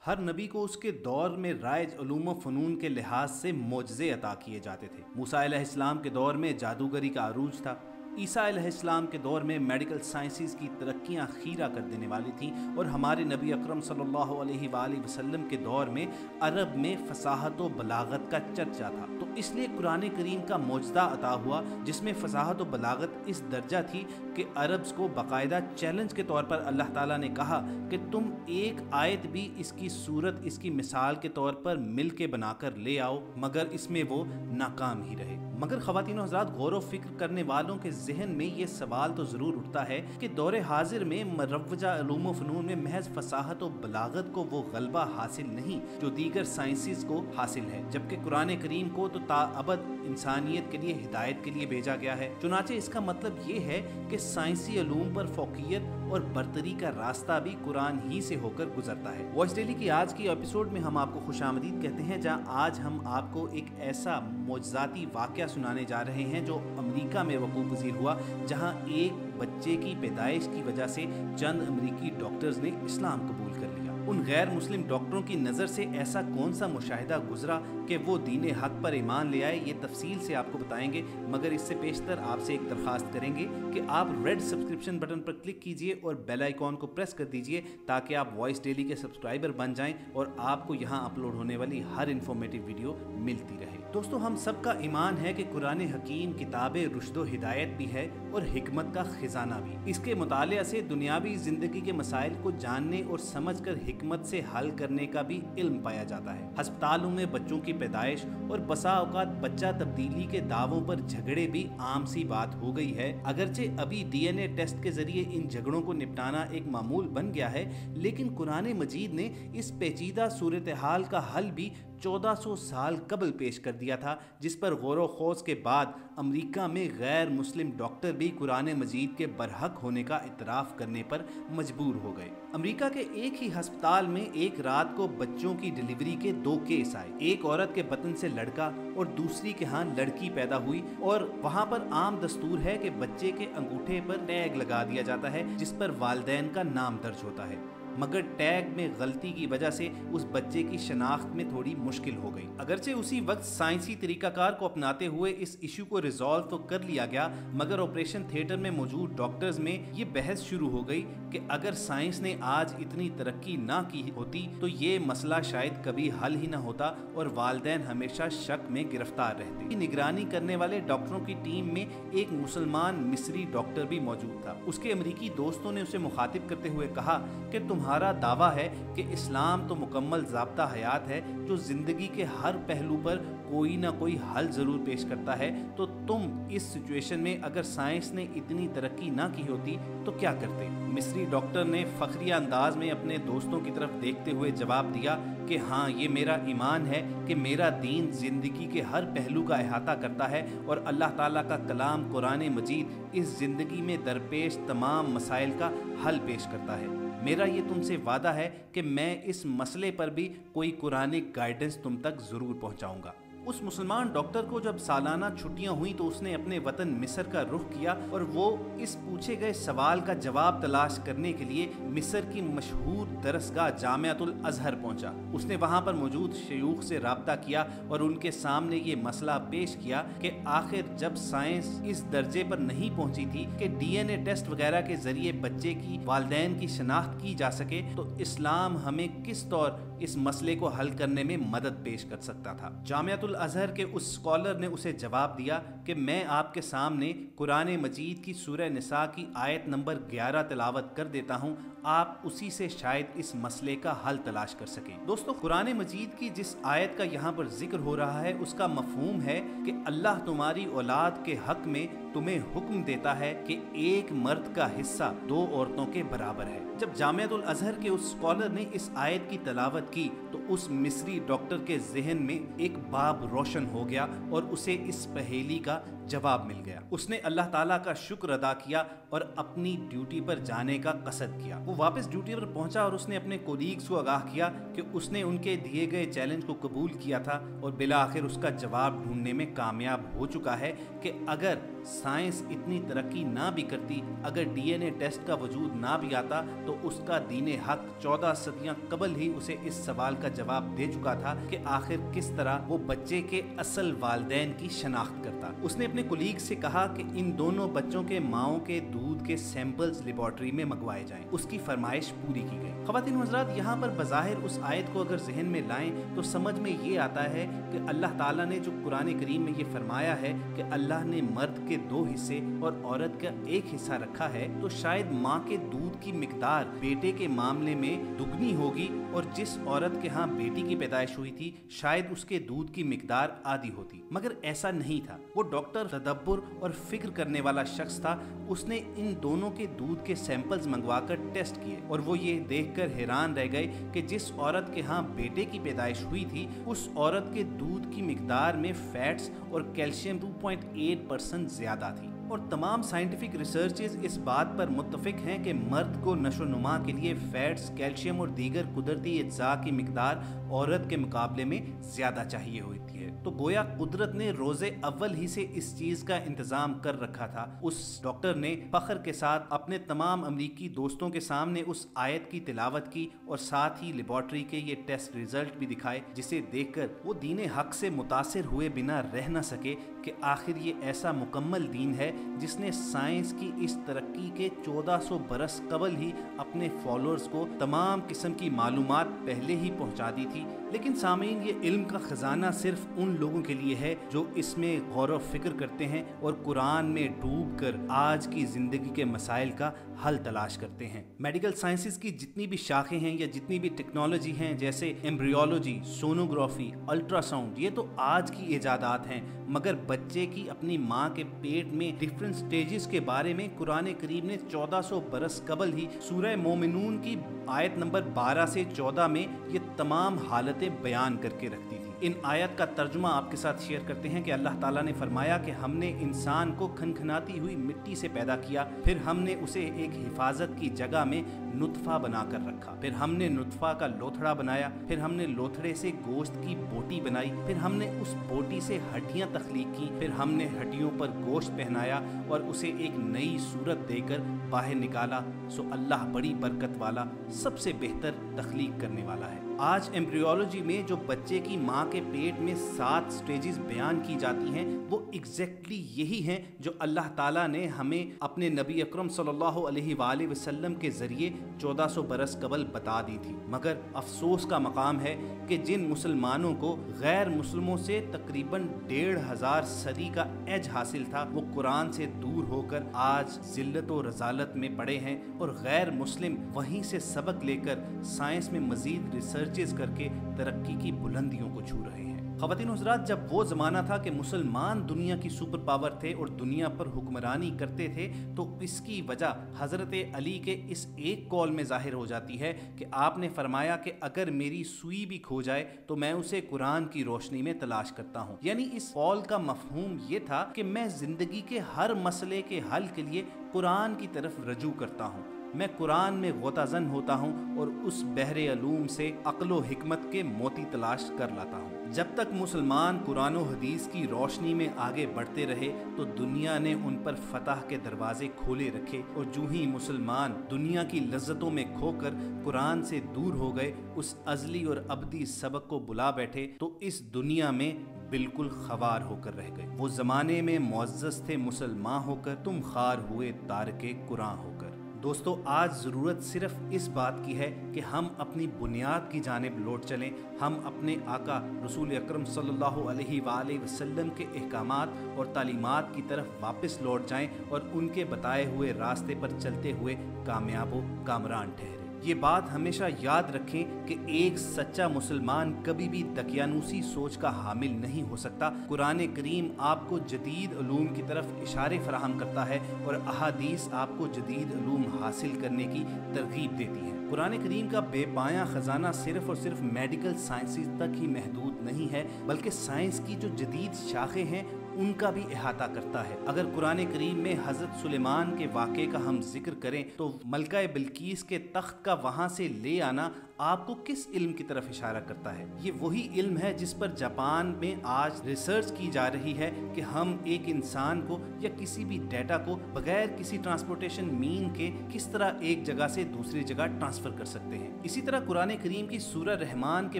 ہر نبی کو اس کے دور میں رائج علوم و فنون کے لحاظ سے معجزے عطا کیے جاتے تھے۔ موسیٰ علیہ السلام کے دور میں جادوگری کا عروج تھا۔ عیسیٰ علیہ السلام کے دور میں میڈیکل سائنسز کی ترقیاں خیرہ کر دینے والی تھیں، اور ہمارے نبی اکرم صلی اللہ علیہ وآلہ وسلم کے دور میں عرب میں فصاحت و بلاغت کا چرچا تھا۔ تو اس لیے قرآن کریم کا معجزہ عطا ہوا جس میں فصاحت و بلاغت اس درجہ تھی کہ عربز کو باقاعدہ چیلنج کے طور پر اللہ تعالیٰ نے کہا کہ تم ایک آیت بھی اس کی صورت، اس کی مثال کے طور پر مل کے بنا کر لے آؤ، مگر اس میں وہ ناکام ہی رہے۔ مگر خواتین و حضرات، غور و فکر کرنے والوں کے ذہن میں یہ سوال تو ضرور اٹھتا ہے کہ دور حاضر میں مروجہ علوم و فنون میں محض فصاحت و بلاغت کو وہ غلبہ حاصل نہیں جو دیگر سائنسز کو حاصل ہے، جبکہ قرآن کریم کو تو تا ابد انسانیت کے لیے ہدایت کے لیے بھیجا گیا ہے۔ چنانچہ اس کا مطلب یہ ہے کہ سائنسی علوم پر فوقیت اور برتری کا راستہ بھی قرآن ہی سے ہو کر گزرتا ہے۔ وائس ڈیلی کی آج کی ایپیسوڈ میں ہم آپ کو خوش آمدید کہتے ہیں، جہاں آج ہم آپ کو ایک ایسا معجزاتی واقعہ سنانے جا رہے ہیں جو امریکہ میں وقوع پذیر ہوا، جہاں ایک بچے کی پیدائش کی وجہ سے چند امریکی ڈاکٹرز نے اسلام قبول کر لیا۔ ان غیر مسلم ڈاکٹروں کی نظر سے ایسا کون سا مشاہدہ گزرا کہ وہ دین حق پر ایمان لے آئے، یہ تفصیل سے آپ کو بتائیں گے، مگر اس سے پیشتر آپ سے ایک درخواست کریں گے کہ آپ ریڈ سبسکرپشن بٹن پر کلک کیجئے اور بیل آئیکن کو پریس کر دیجئے تاکہ آپ وائس ڈیلی کے سبسکرائبر بن جائیں اور آپ کو یہاں اپلوڈ ہونے والی ہر انفارمیٹیو ویڈیو ملتی رہے۔ دوستو، ہم سب کا ایمان ہے کہ قرآن حکیم کتاب رشد و ہدایت بھی ہے اور حکمت کا خزانہ بھی۔ اس کے مطالعہ سے دنیاوی زندگی کے مسائل کو جاننے اور سمجھ کر حکمت سے حل کرنے کا بھی علم پایا جاتا ہے۔ ہسپتالوں میں بچوں کی پیدائش اور بسا اوقات بچہ تبدیلی کے دعووں پر جھگڑے بھی عام سی بات ہو گئی ہے۔ اگرچہ ابھی ڈی این اے ٹیسٹ کے ذریعے ان جھگڑوں کو نپٹانا ایک معمول بن گیا ہے، لیکن قرآن مجید نے اس پیچیدہ صورتحال کا حل بھی 1400 سال قبل پیش کر دیا تھا، جس پر غور و خوض کے بعد امریکہ میں غیر مسلم ڈاکٹر بھی قرآن مجید کے برحق ہونے کا اعتراف کرنے پر مجبور ہو گئے۔ امریکہ کے ایک ہی ہسپتال میں ایک رات کو بچوں کی ڈیلیوری کے 2 کیس آئے۔ ایک عورت کے بطن سے لڑکا اور دوسری کے ہاں لڑکی پیدا ہوئی، اور وہاں پر عام دستور ہے کہ بچے کے انگوٹھے پر ٹیگ لگا دیا جاتا ہے جس پر والدین کا نام درج ہوتا ہے، مگر ٹیگ میں غلطی کی وجہ سے اس بچے کی شناخت میں تھوڑی مشکل ہو گئی۔ اگرچہ اسی وقت سائنسی طریقہ کار کو اپناتے ہوئے اس ایشو کو ریزالو تو کر لیا گیا، مگر آپریشن تھیٹر میں موجود ڈاکٹرز میں یہ بحث شروع ہو گئی کہ اگر سائنس نے آج اتنی ترقی نہ کی ہوتی تو یہ مسئلہ شاید کبھی حل ہی نہ ہوتا اور والدین ہمیشہ شک میں گرفتار رہتے۔ نگرانی کرنے والے ڈاکٹروں کی ٹیم میں ایک مسلمان مصری ڈاکٹر بھی موجود تھا۔ اس کے امریکی دوستوں نے اسے مخاطب کرتے ہوئے کہا کہ تمہارا دعویٰ ہے کہ اسلام تو مکمل ضابطہ حیات ہے جو زندگی کے ہر پہلو پر کوئی نہ کوئی حل ضرور پیش کرتا ہے، تو تم اس سچویشن میں اگر سائنس نے اتنی ترقی نہ کی ہوتی تو کیا کرتے؟ مصری ڈاکٹر نے فخریہ انداز میں اپنے دوستوں کی طرف دیکھتے ہوئے جواب دیا کہ ہاں، یہ میرا ایمان ہے کہ میرا دین زندگی کے ہر پہلو کا احاطہ کرتا ہے اور اللہ تعالیٰ کا کلام قرآن مجید اس زندگی میں درپیش تمام مسائل کا حل پیش کرتا ہے۔ میرا یہ تم سے وعدہ ہے کہ میں اس مسئلے پر بھی کوئی قرآنک گائیڈنس تم تک ضرور پہنچاؤں گا۔ اس مسلمان ڈاکٹر کو جب سالانہ چھٹیاں ہوئیں تو اس نے اپنے وطن مصر کا رخ کیا اور وہ اس پوچھے گئے سوال کا جواب تلاش کرنے کے لیے مصر کی مشہور درسگاہ جامعۃ الازہر پہنچا۔ اس نے وہاں پر موجود شیوخ سے رابطہ کیا اور ان کے سامنے یہ مسئلہ پیش کیا کہ آخر جب سائنس اس درجے پر نہیں پہنچی تھی کہ ڈی این اے ٹیسٹ وغیرہ کے ذریعے بچے کی والدین کی شناخت کی جا سکے، تو اسلام ہمیں کس طور اس مسئلے کو حل کرنے میں مدد پیش کر سکتا تھا۔ جامعۃ الازہر کے اس اسکالر نے اسے جواب دیا کہ میں آپ کے سامنے قرآن مجید کی سورہ نساء کی آیت نمبر 11 تلاوت کر دیتا ہوں، آپ اسی سے شاید اس مسئلے کا حل تلاش کر سکیں۔ دوستو، قرآن مجید کی جس آیت کا یہاں پر ذکر ہو رہا ہے اس کا مفہوم ہے کہ اللہ تمہاری اولاد کے حق میں تمہیں حکم دیتا ہے کہ ایک مرد کا حصہ 2 عورتوں کے برابر ہے۔ جب جامعۃ الازہر کے اس اسکالر نے اس آیت کی تلاوت کی تو اس مصری ڈاکٹر کے ذہن میں ایک باب روشن ہو گیا اور اسے اس پہیلی کا जवाब मिल गया। उसने अल्लाह ताला का शुक्र अदा किया और अपनी ड्यूटी पर जाने का कसद किया। वो वापस ड्यूटी पर पहुंचा और उसने अपने कोलीग्स को आगाह किया कि उसने उनके दिए गए चैलेंज को कबूल किया था और बिला आखिर उसका जवाब ढूंढने में कामयाब हो चुका है कि अगर साइंस इतनी तरक्की ना भी करती, अगर डीएनए टेस्ट का वजूद ना भी आता, तो उसका दीने हक 14 सदियां कबल ही उसे इस सवाल का जवाब दे चुका था कि आखिर किस तरह वो बच्चे के असल वालिदैन की शनाख्त करता। उसने अपने कोलीग से कहा कि इन दोनों बच्चों के माओं के दूध के सैंपल्स लेबोरेटरी में मंगवाए जाएं। उसकी फरमाइश पूरी की गई। ख़वातीन व हज़रात, यहाँ पर बज़ाहिर उस आयत को अगर जहन में लाएं तो समझ में ये आता है कि अल्लाह ताला ने जो कुरान करीम में ये फरमाया है कि अल्लाह ने मर्द के 2 हिस्से और औरत का 1 हिस्सा रखा है, तो शायद माँ के दूध की मिकदार बेटे के मामले में दुगनी होगी और जिस औरत के यहाँ बेटी की पैदाइश हुई थी शायद उसके दूध की मिकदार आधी होती। मगर ऐसा नहीं था। वो डॉक्टर तदब्बुर और फिक्र करने वाला शख्स था। उसने इन दोनों के दूध के सैंपल्स मंगवाकर टेस्ट किए और वो ये देखकर हैरान रह गए कि जिस औरत के यहाँ बेटे की पैदाइश हुई थी उस औरत के दूध की मिकदार में फैट्स और कैल्शियम 2.8% ज्यादा थी। और तमाम साइंटिफिक रिसर्चेस इस बात पर मुत्तफिक हैं कि मर्द को नशोनुमा के लिए फैट्स, कैल्शियम और दीगर कुदरती अज्जा की मिकदार औरत के मुकाबले में ज्यादा चाहिए होती है। तो गोया कुदरत ने रोजे अव्वल ही से इस चीज का इंतजाम कर रखा था। उस डॉक्टर ने फख्र के साथ अपने तमाम अमरीकी दोस्तों के सामने उस आयत की तिलावत की और साथ ही लेबोरेटरी के ये टेस्ट रिजल्ट भी दिखाए, जिसे देखकर वो दीने हक से मुतासिर हुए बिना रह न सके कि आखिर ये ऐसा मुकम्मल दीन है जिसने साइंस की इस तरक्की के 1400 बरस कबल ही अपने फॉलोअर्स को तमाम किस्म की मालूमात पहले ही पहुंचा दी थी। लेकिन सामीन, ये इल्म का खजाना सिर्फ उन लोगों के लिए है जो इसमें गौर व फिक्र करते हैं और कुरान में डूब कर आज की जिंदगी के मसाइल का हल तलाश करते हैं। मेडिकल साइंसेज की जितनी भी शाखें हैं या जितनी भी टेक्नोलॉजी हैं, जैसे एम्ब्रियोलॉजी, सोनोग्राफी, अल्ट्रासाउंड, ये तो आज की इजादात हैं। मगर बच्चे की अपनी माँ के पेट में डिफरेंट स्टेजेस के बारे में कुरान करीम ने 1400 बरस कबल ही सूरह मोमिनून की आयत नंबर 12 से 14 में ये तमाम हालतें बयान करके रखती थी। इन आयत का तर्जुमा आपके साथ शेयर करते हैं कि अल्लाह ताला ने फरमाया कि हमने इंसान को खनखनाती हुई मिट्टी से पैदा किया, फिर हमने उसे एक हिफाजत की जगह में नुतफा बनाकर रखा, फिर हमने नुतफा का लोथड़ा बनाया, फिर हमने लोथड़े से गोश्त की बोटी बनाई, फिर हमने उस बोटी से हड्डियां तख्लीक की, फिर हमने हड्डियों पर गोश्त पहनाया और उसे एक नई सूरत देकर बाहर निकाला। सो अल्लाह बड़ी बरकत वाला, सबसे बेहतर तख्लीक करने वाला है। आज एम्ब्रियोलॉजी में जो बच्चे की माँ के पेट में 7 स्टेजेस बयान की जाती हैं, वो एग्जैक्टली यही हैं जो अल्लाह ताला ने हमें अपने नबी अकरम सल्लल्लाहु अलैहि वसल्लम के जरिए 1400 बरस कबल बता दी थी। मगर अफसोस का मकाम है कि जिन मुसलमानों को गैर मुस्लिमों से तकरीबन 1500 सदी का एज हासिल था, वो कुरान से दूर होकर आज जिल्लत और रजालत में पड़े हैं और गैर मुस्लिम वहीं से सबक लेकर साइंस में मजीद रिसर्चेस करके तरक्की की बुलंदियों को छू रहे हैं। ख़वातीन व हज़रात, जब वो ज़माना था कि मुसलमान दुनिया की सुपर पावर थे और दुनिया पर हुक्मरानी करते थे, तो इसकी वजह हज़रत अली के इस एक कौल में ज़ाहिर हो जाती है कि आपने फरमाया कि अगर मेरी सुई भी खो जाए तो मैं उसे कुरान की रोशनी में तलाश करता हूँ। यानी इस कौल का मफहूम ये था कि मैं ज़िंदगी के हर मसले के हल के लिए कुरान की तरफ रजू करता हूँ। मैं कुरान में गोताजन होता हूँ और उस बहरे अलूम से अक्ल व हिकमत के मोती तलाश कर लाता हूँ। जब तक मुसलमान कुरान व हदीस की रोशनी में आगे बढ़ते रहे तो दुनिया ने उन पर फतह के दरवाजे खोले रखे और जो ही मुसलमान दुनिया की लज्जतों में खोकर कुरान से दूर हो गए, उस अजली और अबदी सबक को बुला बैठे, तो इस दुनिया में बिल्कुल खवार होकर रह गए। वो जमाने में मुअज़्ज़ज़ थे मुसलमान होकर, तुम खार हुए तारके कुरान होकर। दोस्तों, आज ज़रूरत सिर्फ इस बात की है कि हम अपनी बुनियाद की जानिब लौट चलें। हम अपने आका रसूल अकरम सल्लल्लाहु अलैहि वसल्लम के अहकामात और तालीमात की तरफ वापस लौट जाएं और उनके बताए हुए रास्ते पर चलते हुए कामयाब व कामरान ठहरें। ये बात हमेशा याद रखें कि एक सच्चा मुसलमान कभी भी दकियानूसी सोच का हामिल नहीं हो सकता। कुरान करीम आपको जदीद उलूम की तरफ इशारे फराहम करता है और अहादीस आपको जदीद उलूम हासिल करने की तरगीब देती है। कुरान करीम का बेपाया खजाना सिर्फ और सिर्फ मेडिकल साइंसेज तक ही महदूद नहीं है, बल्कि साइंस की जो जदीद शाखें हैं उनका भी अहाता करता है। अगर कुरान करीम में हज़रत सुलेमान के वाक़े का हम जिक्र करें तो मलका बिल्कीस के तख्त का वहाँ से ले आना आपको किस इल्म की तरफ इशारा करता है? ये वही इल्म है जिस पर जापान में आज रिसर्च की जा रही है कि हम एक इंसान को या किसी भी डेटा को बगैर किसी ट्रांसपोर्टेशन मीन के किस तरह एक जगह से दूसरी जगह ट्रांसफर कर सकते हैं। इसी तरह कुरान करीम की सूरह रहमान के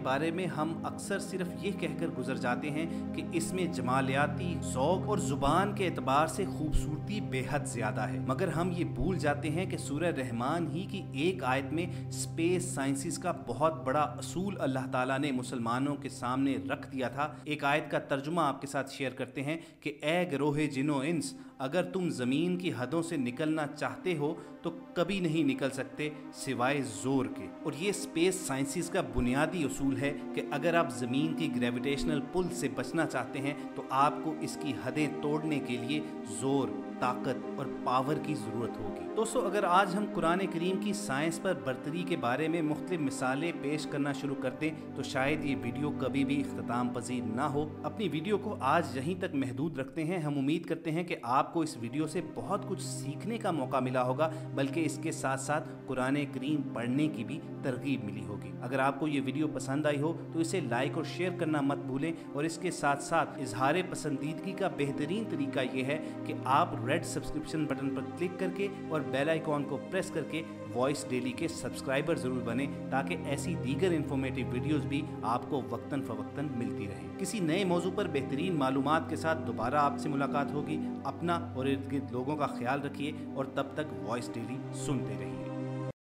बारे में हम अक्सर सिर्फ ये कहकर गुजर जाते हैं कि इसमें जमालियाती ज़ौक़ और ज़ुबान के एतबार से खूबसूरती बेहद ज़्यादा है, मगर हम ये भूल जाते हैं कि सूरह रहमान ही की एक आयत में स्पेस साइंसिस का बहुत बड़ा असूल अल्लाह ताला ने मुसलमानों के सामने रख दिया था। एक आयत का तर्जुमा आपके साथ शेयर करते हैं कि ए गिरोहे जिनो इंस, अगर तुम ज़मीन की हदों से निकलना चाहते हो तो कभी नहीं निकल सकते सिवाय ज़ोर के। और ये स्पेस साइंसिस का बुनियादी उसूल है कि अगर आप ज़मीन की ग्रेविटेशनल पुल से बचना चाहते हैं तो आपको इसकी हदें तोड़ने के लिए ज़ोर, ताकत और पावर की ज़रूरत होगी। दोस्तों, अगर आज हम कुरान करीम की साइंस पर बरतरी के बारे में मुख्तलिफ मिसालें पेश करना शुरू कर दें तो शायद ये वीडियो कभी भी इख्तिताम पजीर ना हो। अपनी वीडियो को आज यहीं तक महदूद रखते हैं। हम उम्मीद करते हैं कि आपको इस वीडियो से बहुत कुछ सीखने का मौका मिला होगा, बल्कि इसके साथ साथ कुरान करीम पढ़ने की भी तरगीब मिली होगी। अगर आपको ये वीडियो पसंद आई हो तो इसे लाइक और शेयर करना मत भूलें, और इसके साथ साथ इजहार पसंदीदगी का बेहतरीन तरीका ये है कि आप रेड सब्सक्रिप्शन बटन पर क्लिक करके और बेल आइकॉन को प्रेस करके वॉइस डेली के सब्सक्राइबर जरूर बने, ताकि ऐसी दीगर इन्फॉर्मेटिव वीडियोस भी आपको वक्तन फवक्तन मिलती रहें। किसी नए मौजू पर बेहतरीन मालूमात के साथ दोबारा आपसे मुलाकात होगी। अपना और इर्द गिर्द लोगों का ख्याल रखिए और तब तक वॉइस डेली सुनते रहिए।